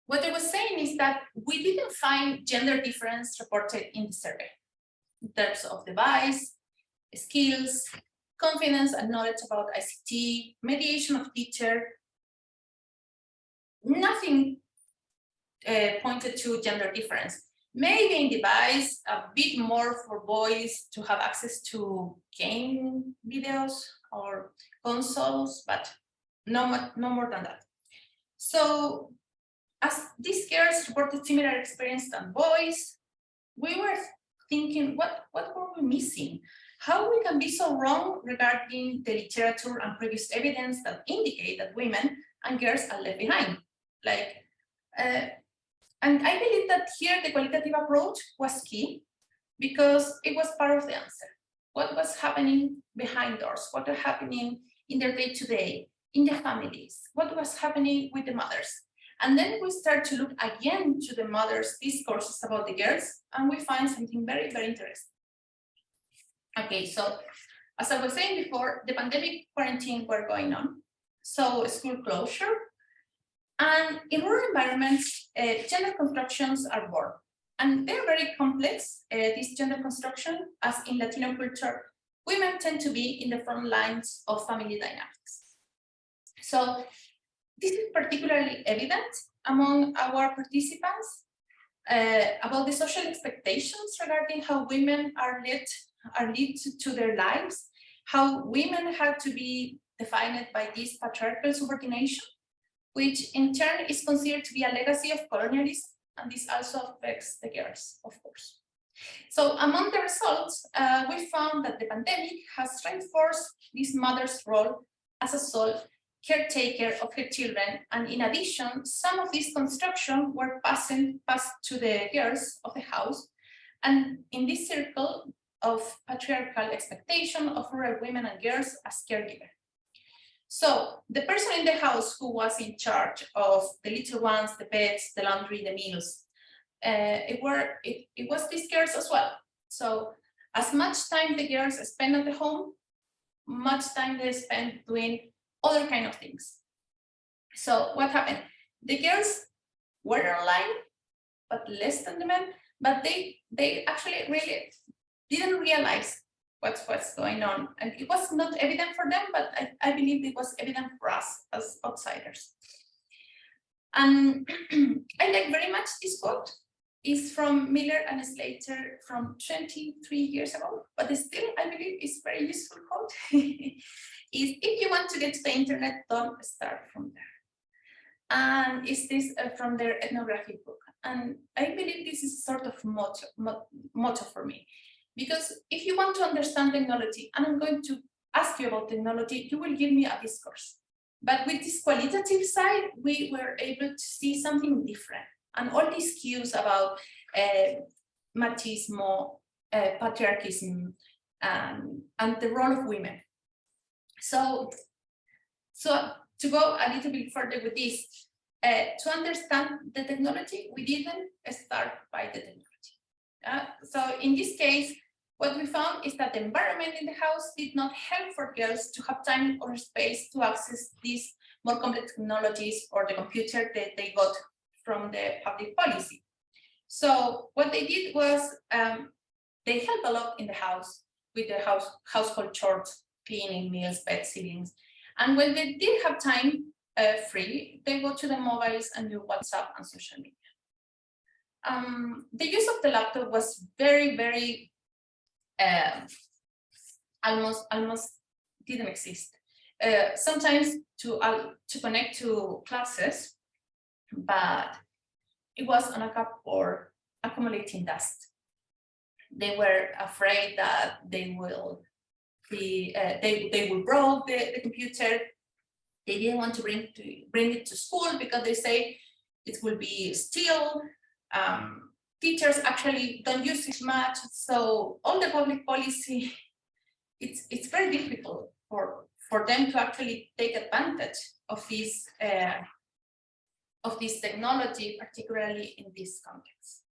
what I was saying is that we didn't find gender difference reported in the survey in terms of device, skills, confidence and knowledge about ICT, mediation of teacher. Nothing pointed to gender difference. Maybe in device, a bit more for boys to have access to game videos or consoles, but no more than that. So as these girls reported similar experience than boys, we were thinking, what were we missing? How we can be so wrong regarding the literature and previous evidence that indicate that women and girls are left behind? And I believe that here the qualitative approach was key because it was part of the answer. What was happening behind doors? What was happening in their day-to-day, in their families? What was happening with the mothers? And then we start to look again to the mothers' discourses about the girls, and we find something very, very interesting. Okay, so as I was saying before, the pandemic quarantine were going on, so school closure. And in rural environments, gender constructions are born. And they're very complex, this gender construction, as in Latino culture, women tend to be in the front lines of family dynamics. So this is particularly evident among our participants about the social expectations regarding how women are led to their lives, how women have to be defined by this patriarchal subordination, which in turn is considered to be a legacy of colonialism, and this also affects the girls, of course. So among the results, we found that the pandemic has reinforced this mother's role as a sole caretaker of her children, and in addition, some of these constructions were passed to the girls of the house, and in this circle of patriarchal expectation of rural women and girls as caregivers. So the person in the house who was in charge of the little ones, the pets, the laundry, the meals, it was these girls as well. So as much time the girls spend at the home, much time they spend doing other kind of things. So what happened? The girls were online, but less than the men, but they actually really didn't realize what's going on. And it was not evident for them, but I believe it was evident for us as outsiders. And I like very much this quote. It's from Miller and Slater from 23 years ago, but still I believe it's a very useful quote. Is if you want to get to the internet, don't start from there. And is this from their ethnographic book. And I believe this is sort of motto for me. Because if you want to understand technology, and I'm going to ask you about technology, you will give me a discourse. But with this qualitative side, we were able to see something different. And all these cues about machismo, patriarchism, and the role of women. So to go a little bit further with this, to understand the technology, we didn't start by the technology. So in this case, what we found is that the environment in the house did not help for girls to have time or space to access these more complex technologies or the computer that they got from the public policy. So what they did was they helped a lot in the house with the household chores, cleaning, meals, bed sittings. And when they did have time free, they go to the mobiles and do WhatsApp and social media. The use of the laptop was very, very almost didn't exist. Sometimes to connect to classes, but it was on a cupboard accumulating dust. They were afraid that they will be they will broke the computer. They didn't want to bring it to school because they say it will be still. Teachers actually don't use it much, so all the public policy, it's very difficult for them to actually take advantage of this technology, particularly in this context.